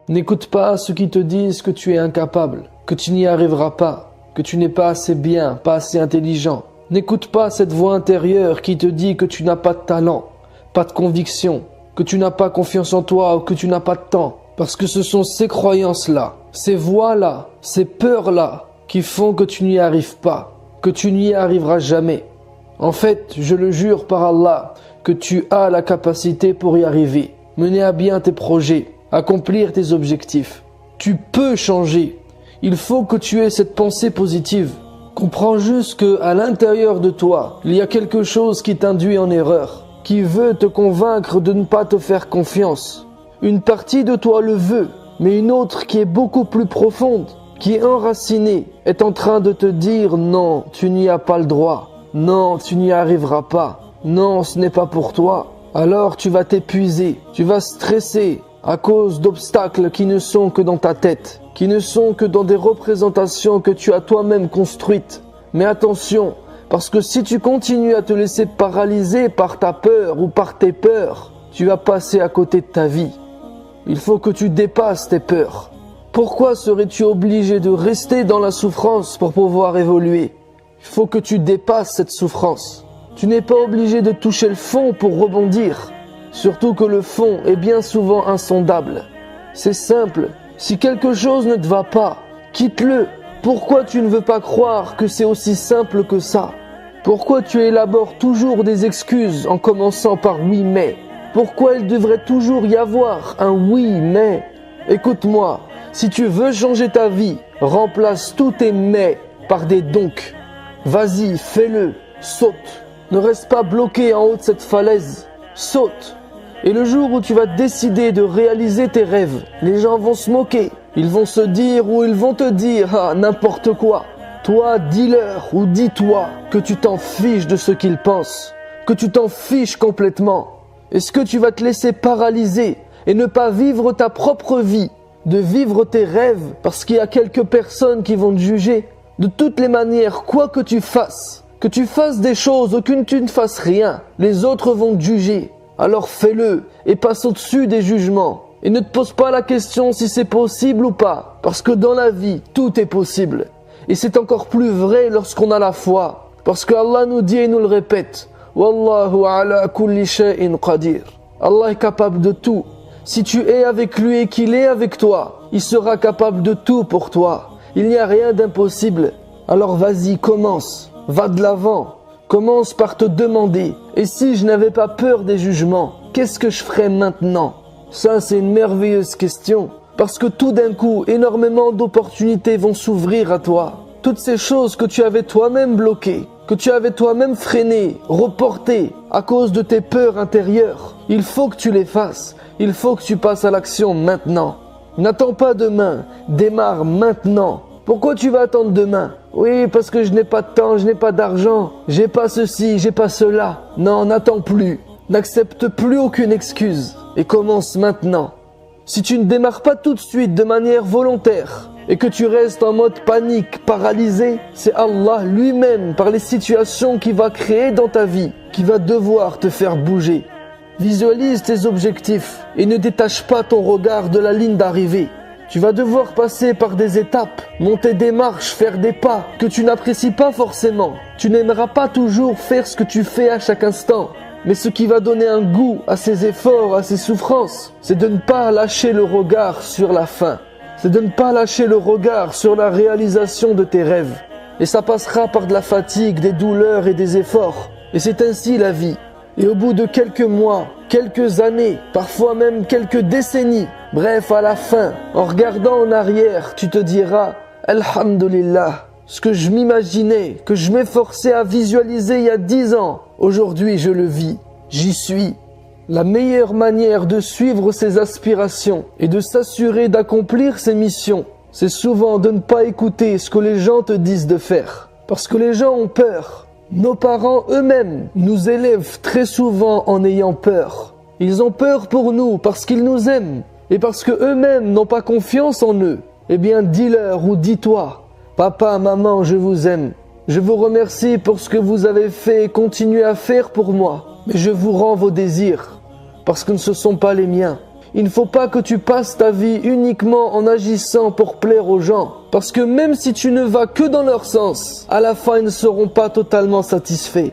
N'écoute pas ceux qui te disent que tu es incapable, que tu n'y arriveras pas, que tu n'es pas assez bien, pas assez intelligent. N'écoute pas cette voix intérieure qui te dit que tu n'as pas de talent, pas de conviction, que tu n'as pas confiance en toi ou que tu n'as pas de temps. Parce que ce sont ces croyances-là, ces voix-là, ces peurs-là qui font que tu n'y arrives pas, que tu n'y arriveras jamais. En fait, je le jure par Allah, que tu as la capacité pour y arriver, mener à bien tes projets, accomplir tes objectifs. Tu peux changer. Il faut que tu aies cette pensée positive. Comprends juste que à l'intérieur de toi, il y a quelque chose qui t'induit en erreur, qui veut te convaincre de ne pas te faire confiance. Une partie de toi le veut, mais une autre qui est beaucoup plus profonde, qui est enracinée, est en train de te dire non, tu n'y as pas le droit. Non, tu n'y arriveras pas. Non, ce n'est pas pour toi. Alors tu vas t'épuiser, tu vas stresser à cause d'obstacles qui ne sont que dans ta tête, qui ne sont que dans des représentations que tu as toi-même construites. Mais attention, parce que si tu continues à te laisser paralyser par ta peur ou par tes peurs, tu vas passer à côté de ta vie. Il faut que tu dépasses tes peurs. Pourquoi serais-tu obligé de rester dans la souffrance pour pouvoir évoluer ? Il faut que tu dépasses cette souffrance. Tu n'es pas obligé de toucher le fond pour rebondir. Surtout que le fond est bien souvent insondable. C'est simple. Si quelque chose ne te va pas, quitte-le. Pourquoi tu ne veux pas croire que c'est aussi simple que ça ? Pourquoi tu élabores toujours des excuses en commençant par oui mais ? Pourquoi il devrait toujours y avoir un oui mais ? Écoute-moi, si tu veux changer ta vie, remplace tous tes mais par des donc. Vas-y, fais-le, saute. Ne reste pas bloqué en haut de cette falaise. Saute. Et le jour où tu vas décider de réaliser tes rêves, les gens vont se moquer. Ils vont se dire ou ils vont te dire n'importe quoi. Toi, dis-leur ou dis-toi que tu t'en fiches de ce qu'ils pensent, que tu t'en fiches complètement. Est-ce que tu vas te laisser paralyser et ne pas vivre ta propre vie, de vivre tes rêves parce qu'il y a quelques personnes qui vont te juger ? De toutes les manières, quoi que tu fasses des choses ou que tu ne fasses rien, les autres vont te juger. Alors fais-le et passe au-dessus des jugements. Et ne te pose pas la question si c'est possible ou pas, parce que dans la vie, tout est possible. Et c'est encore plus vrai lorsqu'on a la foi, parce que Allah nous dit et nous le répète, Wallahu ala kulli shay'in qadir. Allah est capable de tout. Si tu es avec lui et qu'il est avec toi, il sera capable de tout pour toi. Il n'y a rien d'impossible. Alors vas-y, commence. Va de l'avant. Commence par te demander. Et si je n'avais pas peur des jugements, qu'est-ce que je ferais maintenant ? Ça, c'est une merveilleuse question. Parce que tout d'un coup, énormément d'opportunités vont s'ouvrir à toi. Toutes ces choses que tu avais toi-même bloquées, que tu avais toi-même freinées, reportées à cause de tes peurs intérieures, il faut que tu les fasses. Il faut que tu passes à l'action maintenant. N'attends pas demain, démarre maintenant. Pourquoi tu vas attendre demain ? Oui, parce que je n'ai pas de temps, je n'ai pas d'argent, j'ai pas ceci, j'ai pas cela. Non, n'attends plus. N'accepte plus aucune excuse et commence maintenant. Si tu ne démarres pas tout de suite de manière volontaire et que tu restes en mode panique, paralysé, c'est Allah lui-même, par les situations qu'il va créer dans ta vie, qui va devoir te faire bouger. Visualise tes objectifs et ne détache pas ton regard de la ligne d'arrivée. Tu vas devoir passer par des étapes, monter des marches, faire des pas que tu n'apprécies pas forcément. Tu n'aimeras pas toujours faire ce que tu fais à chaque instant. Mais ce qui va donner un goût à ces efforts, à ces souffrances, c'est de ne pas lâcher le regard sur la fin. C'est de ne pas lâcher le regard sur la réalisation de tes rêves. Et ça passera par de la fatigue, des douleurs et des efforts. Et c'est ainsi la vie. Et au bout de quelques mois, quelques années, parfois même quelques décennies, bref, à la fin, en regardant en arrière, tu te diras « Alhamdulillah ». Ce que je m'imaginais, que je m'efforçais à visualiser il y a 10 ans, aujourd'hui je le vis, j'y suis. La meilleure manière de suivre ses aspirations et de s'assurer d'accomplir ses missions, c'est souvent de ne pas écouter ce que les gens te disent de faire. Parce que les gens ont peur. Nos parents eux-mêmes nous élèvent très souvent en ayant peur. Ils ont peur pour nous parce qu'ils nous aiment et parce que eux-mêmes n'ont pas confiance en eux. Eh bien, dis-leur ou dis-toi, papa, maman, je vous aime. Je vous remercie pour ce que vous avez fait et continuez à faire pour moi. Mais je vous rends vos désirs parce que ce ne sont pas les miens. Il ne faut pas que tu passes ta vie uniquement en agissant pour plaire aux gens. Parce que même si tu ne vas que dans leur sens, à la fin ils ne seront pas totalement satisfaits.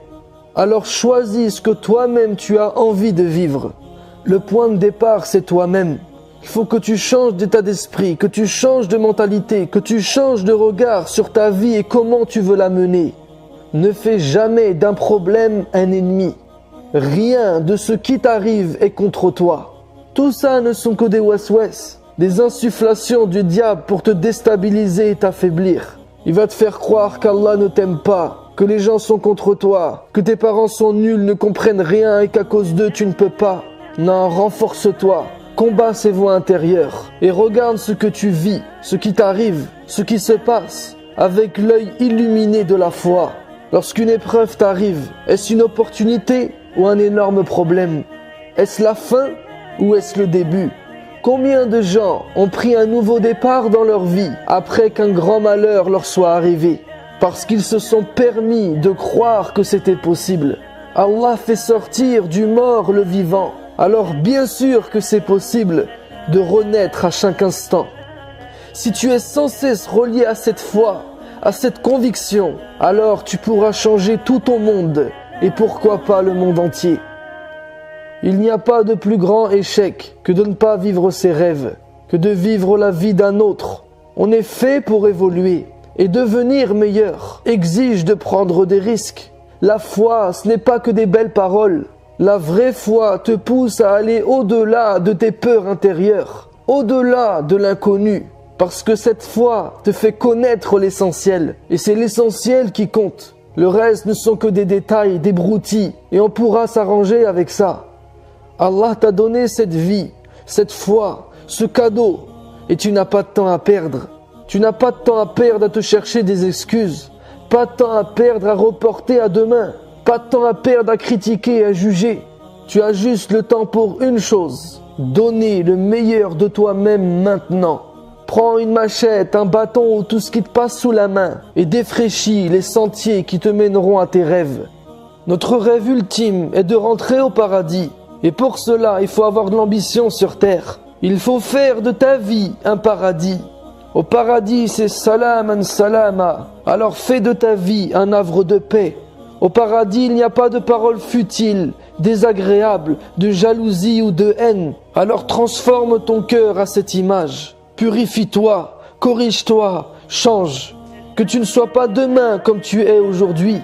Alors choisis ce que toi-même tu as envie de vivre. Le point de départ, c'est toi-même. Il faut que tu changes d'état d'esprit, que tu changes de mentalité, que tu changes de regard sur ta vie et comment tu veux la mener. Ne fais jamais d'un problème un ennemi. Rien de ce qui t'arrive est contre toi. Tout ça ne sont que des waswas, des insufflations du diable pour te déstabiliser et t'affaiblir. Il va te faire croire qu'Allah ne t'aime pas, que les gens sont contre toi, que tes parents sont nuls, ne comprennent rien et qu'à cause d'eux tu ne peux pas. Non, renforce-toi, combat ces voix intérieures et regarde ce que tu vis, ce qui t'arrive, ce qui se passe, avec l'œil illuminé de la foi. Lorsqu'une épreuve t'arrive, est-ce une opportunité ou un énorme problème? Est-ce la fin ou est-ce le début? Combien de gens ont pris un nouveau départ dans leur vie après qu'un grand malheur leur soit arrivé? Parce qu'ils se sont permis de croire que c'était possible. Allah fait sortir du mort le vivant. Alors bien sûr que c'est possible de renaître à chaque instant. Si tu es sans cesse relié à cette foi, à cette conviction, alors tu pourras changer tout ton monde et pourquoi pas le monde entier. Il n'y a pas de plus grand échec que de ne pas vivre ses rêves, que de vivre la vie d'un autre. On est fait pour évoluer et devenir meilleur exige de prendre des risques. La foi, ce n'est pas que des belles paroles. La vraie foi te pousse à aller au-delà de tes peurs intérieures, au-delà de l'inconnu, parce que cette foi te fait connaître l'essentiel, et c'est l'essentiel qui compte. Le reste ne sont que des détails, des broutilles, et on pourra s'arranger avec ça. Allah t'a donné cette vie, cette foi, ce cadeau, et tu n'as pas de temps à perdre. Tu n'as pas de temps à perdre à te chercher des excuses, pas de temps à perdre à reporter à demain, pas de temps à perdre à critiquer et à juger. Tu as juste le temps pour une chose, donner le meilleur de toi-même maintenant. Prends une machette, un bâton ou tout ce qui te passe sous la main et défraîchis les sentiers qui te mèneront à tes rêves. Notre rêve ultime est de rentrer au paradis. Et pour cela, il faut avoir de l'ambition sur terre. Il faut faire de ta vie un paradis. Au paradis, c'est salaman salama. Alors fais de ta vie un havre de paix. Au paradis, il n'y a pas de paroles futiles, désagréables, de jalousie ou de haine. Alors transforme ton cœur à cette image. Purifie-toi, corrige-toi, change. Que tu ne sois pas demain comme tu es aujourd'hui.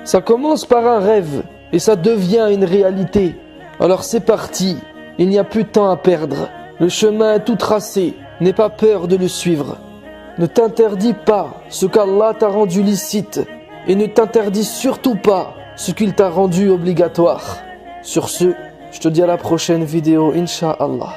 Ça commence par un rêve et ça devient une réalité. Alors c'est parti, il n'y a plus de temps à perdre. Le chemin est tout tracé, n'aie pas peur de le suivre. Ne t'interdis pas ce qu'Allah t'a rendu licite et ne t'interdis surtout pas ce qu'il t'a rendu obligatoire. Sur ce, je te dis à la prochaine vidéo, Inch'Allah.